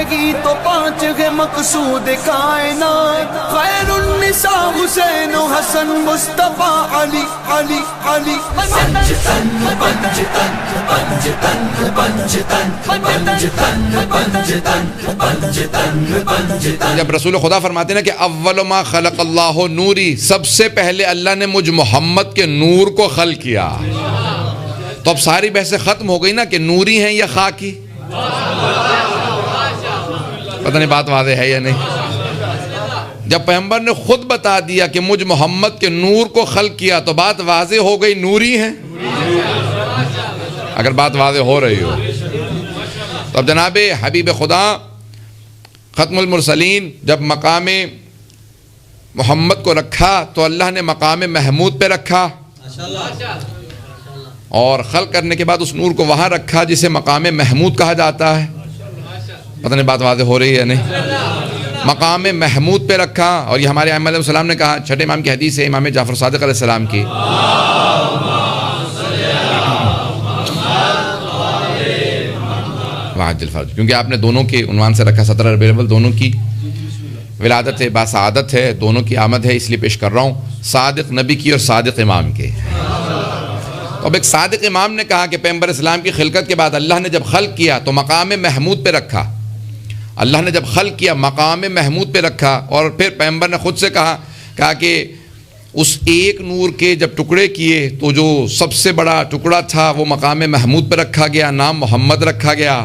گی تو 5 ہے مقصود کائنات، خیر النساء حسین و حسن مصطفیٰ علی علی علی۔ پنجتن پنجتن پنجتن پنجتن پنجتن پنجتن پنجتن پنجتن۔ جب رسول خدا فرماتے ہیں نا کہ اول ما خلق اللہ نوری، سب سے پہلے اللہ نے مجھ محمد کے نور کو خلق کیا، تو اب ساری بحثیں ختم ہو گئی نا کہ نوری ہیں یا خاکی؟ پتہ نہیں بات واضح ہے یا نہیں؟ جب پیغمبر نے خود بتا دیا کہ مجھ محمد کے نور کو خلق کیا تو بات واضح ہو گئی، نوری ہیں۔ اگر بات واضح ہو رہی ہو تو اب جناب حبیب خدا ختم المرسلین جب مقام محمد کو رکھا تو اللہ نے مقام محمود پہ رکھا، اور خلق کرنے کے بعد اس نور کو وہاں رکھا جسے مقام محمود کہا جاتا ہے۔ پتہ نہیں بات واضح ہو رہی ہے یا نہیں؟ مقام محمود پہ رکھا، اور یہ ہمارے ائمہ علیہ السلام نے کہا، چھٹے امام کی حدیث ہے امام جعفر صادق علیہ السلام کی، وعجل الفرج، کیونکہ آپ نے دونوں کے عنوان سے رکھا 17 ربیع الاول، دونوں کی ولادت ہے، باسعادت ہے، دونوں کی آمد ہے، اس لیے پیش کر رہا ہوں، صادق نبی کی اور صادق امام کے۔ اب ایک صادق امام نے کہا کہ پیغمبر اسلام کی خلقت کے بعد اللہ نے جب خلق کیا تو مقام محمود پہ رکھا، اللہ نے جب خلق کیا مقام محمود پہ رکھا، اور پھر پیغمبر نے خود سے کہا کہ اس ایک نور کے جب ٹکڑے کیے تو جو سب سے بڑا ٹکڑا تھا وہ مقام محمود پہ رکھا گیا، نام محمد رکھا گیا،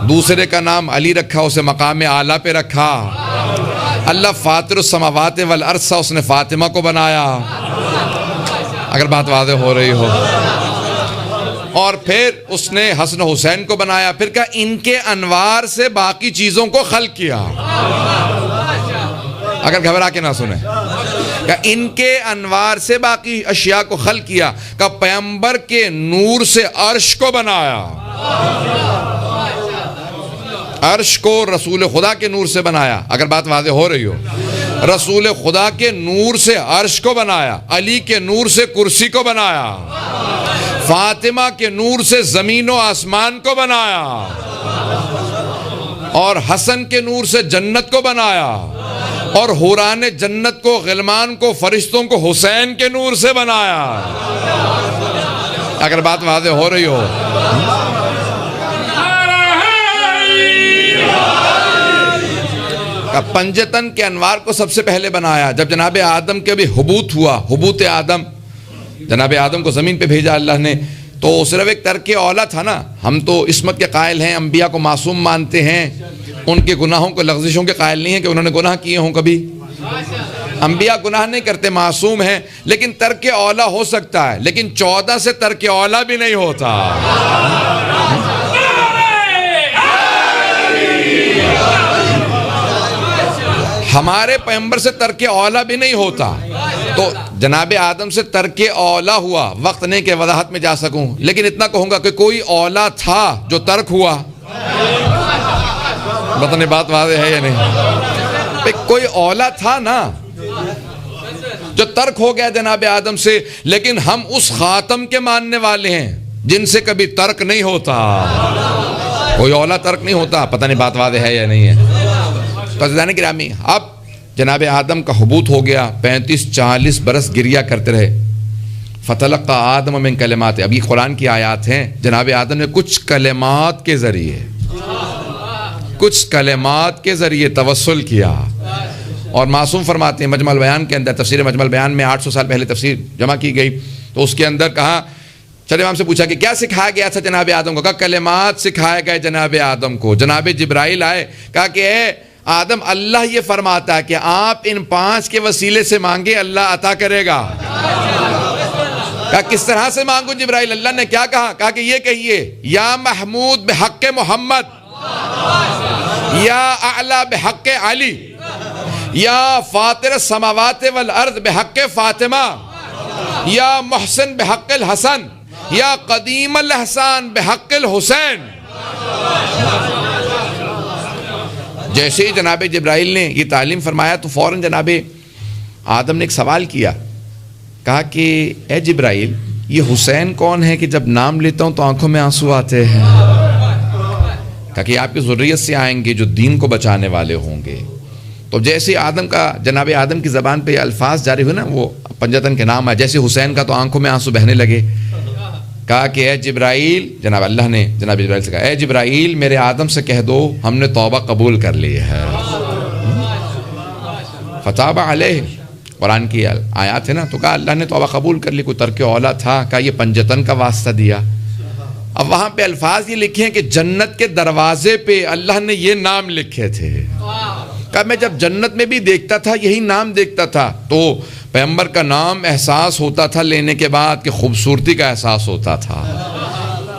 دوسرے کا نام علی رکھا، اسے مقام اعلیٰ پہ رکھا۔ اللہ فاطر السماوات والارض، اس نے فاطمہ کو بنایا، اگر بات واضح ہو رہی ہو، اور پھر اس نے حسن حسین کو بنایا، پھر کہا ان کے انوار سے باقی چیزوں کو خلق کیا، اگر گھبرا کے نہ سنیں، کہ ان کے انوار سے باقی اشیاء کو خلق کیا، کہ پیغمبر کے نور سے عرش کو بنایا، عرش کو رسول خدا کے نور سے بنایا، اگر بات واضح ہو رہی ہو، رسول خدا کے نور سے عرش کو بنایا، علی کے نور سے کرسی کو بنایا، فاطمہ کے نور سے زمین و آسمان کو بنایا، اور حسن کے نور سے جنت کو بنایا، اور حوران جنت کو، غلمان کو، فرشتوں کو حسین کے نور سے بنایا، اگر بات واضح ہو رہی ہو۔ پنجتن کے انوار کو سب سے پہلے بنایا، جب جناب آدم کے بھی حبوط ہوا، حبوط آدم، جناب آدم کو زمین پہ بھیجا اللہ نے، تو صرف ایک ترک اولا تھا نا، ہم تو عصمت کے قائل ہیں، انبیاء کو معصوم مانتے ہیں، ان کے گناہوں کو لغزشوں کے قائل نہیں ہیں کہ انہوں نے گناہ کیے ہوں کبھی، انبیاء گناہ نہیں کرتے، معصوم ہیں، لیکن ترک اولا ہو سکتا ہے، لیکن 14 سے ترک اولا بھی نہیں ہوتا۔ ہمارے پیغمبر سے ترک اولا بھی نہیں ہوتا، تو جناب آدم سے ترک اولا ہوا، وقت نہیں کہ وضاحت میں جا سکوں، لیکن اتنا کہوں گا کہ کوئی اولا تھا جو ترک ہوا، بتانے بات واضح ہے یا نہیں؟ کوئی اولا تھا نا جو ترک ہو گیا جناب آدم سے، لیکن ہم اس خاتم کے ماننے والے ہیں جن سے کبھی ترک نہیں ہوتا، کوئی اولا ترک نہیں ہوتا، پتہ نہیں بات واضح ہے یا نہیں ہے؟ عزیزان گرامی، اب جناب آدم کا حبوط ہو گیا، 35-40 برس گریا کرتے رہے، فتلقى آدم من کلمات، اب یہ قرآن کی آیات ہیں، جناب آدم نے کچھ کلمات کے ذریعے توسل کیا، اور معصوم فرماتے ہیں مجمع البیان کے اندر، تفسیر مجمع البیان میں 800 سال پہلے تفسیر جمع کی گئی، تو اس کے اندر کہا، چلے امام سے پوچھا کہ کیا سکھایا گیا تھا جناب آدم کو؟ کہا کلمات سکھائے گئے جناب آدم کو۔ جناب جبرائیل آئے، کہا کہ اے آدم، اللہ یہ فرماتا ہے کہ آپ ان 5 کے وسیلے سے مانگے، اللہ عطا کرے گا۔ کہا کس طرح سے مانگو جبرائیل؟ اللہ نے کیا کہا؟ کہا کہ یہ کہیے، یا محمود بحق محمد، یا اعلی بحق علی، یا فاطر السماوات والارض بحق فاطمہ، یا محسن بحق الحسن، یا قدیم الاحسان بحق الحسین۔ جیسے ہی جناب جبرائیل نے یہ تعلیم فرمایا تو فوراً جناب آدم نے ایک سوال کیا، کہا کہ اے جبرائیل، یہ حسین کون ہے کہ جب نام لیتا ہوں تو آنکھوں میں آنسو آتے ہیں؟ کہا کہ آپ کی ذریت سے آئیں گے جو دین کو بچانے والے ہوں گے. تو جیسے آدم کا جناب آدم کی زبان پہ یہ الفاظ جاری ہوئے نا، وہ پنجتن کے نام ہے. جیسے حسین کا تو آنکھوں میں آنسو بہنے لگے. کہا کہ اے جبرائیل، جناب اللہ نے جناب جبرائیل سے کہا اے جبرائیل میرے آدم سے کہہ دو ہم نے توبہ قبول کر لی ہے. فتاب علیہ، قرآن کی آیات ہے نا. تو کہا اللہ نے توبہ قبول کر لی. کوئی ترک اولا تھا، کہا یہ پنجتن کا واسطہ دیا. اب وہاں پہ الفاظ یہ لکھے ہیں کہ جنت کے دروازے پہ اللہ نے یہ نام لکھے تھے. کہا میں جب جنت میں بھی دیکھتا تھا یہی نام دیکھتا تھا. تو پیغمبر کا نام احساس ہوتا تھا لینے کے بعد کہ خوبصورتی کا احساس ہوتا تھا.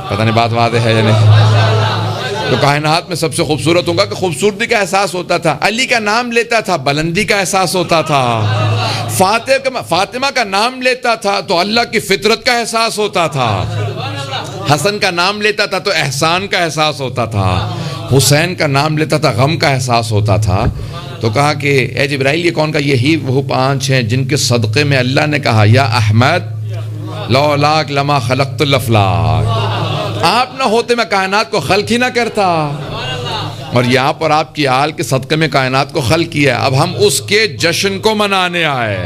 پتہ نہیں بات واضح ہے یا نہیں. تو کائنات میں سب سے خوبصورت ہوگا کہ خوبصورتی کا احساس ہوتا تھا. علی کا نام لیتا تھا بلندی کا احساس ہوتا تھا. فاطمہ کا نام لیتا تھا تو اللہ کی فطرت کا احساس ہوتا تھا. حسن کا نام لیتا تھا تو احسان کا احساس ہوتا تھا. حسین کا نام لیتا تھا غم کا احساس ہوتا تھا. تو کہا کہ اے جبرائیل یہ کون کا؟ یہی وہ 5 ہیں جن کے صدقے میں اللہ نے کہا یا احمد لولاک لما خلقت الافلاک، آپ نہ ہوتے میں کائنات کو خلق ہی نہ کرتا. اور یہاں پر آپ کی آل کے صدقے میں کائنات کو خلق کیا. اب ہم اس کے جشن کو منانے آئے.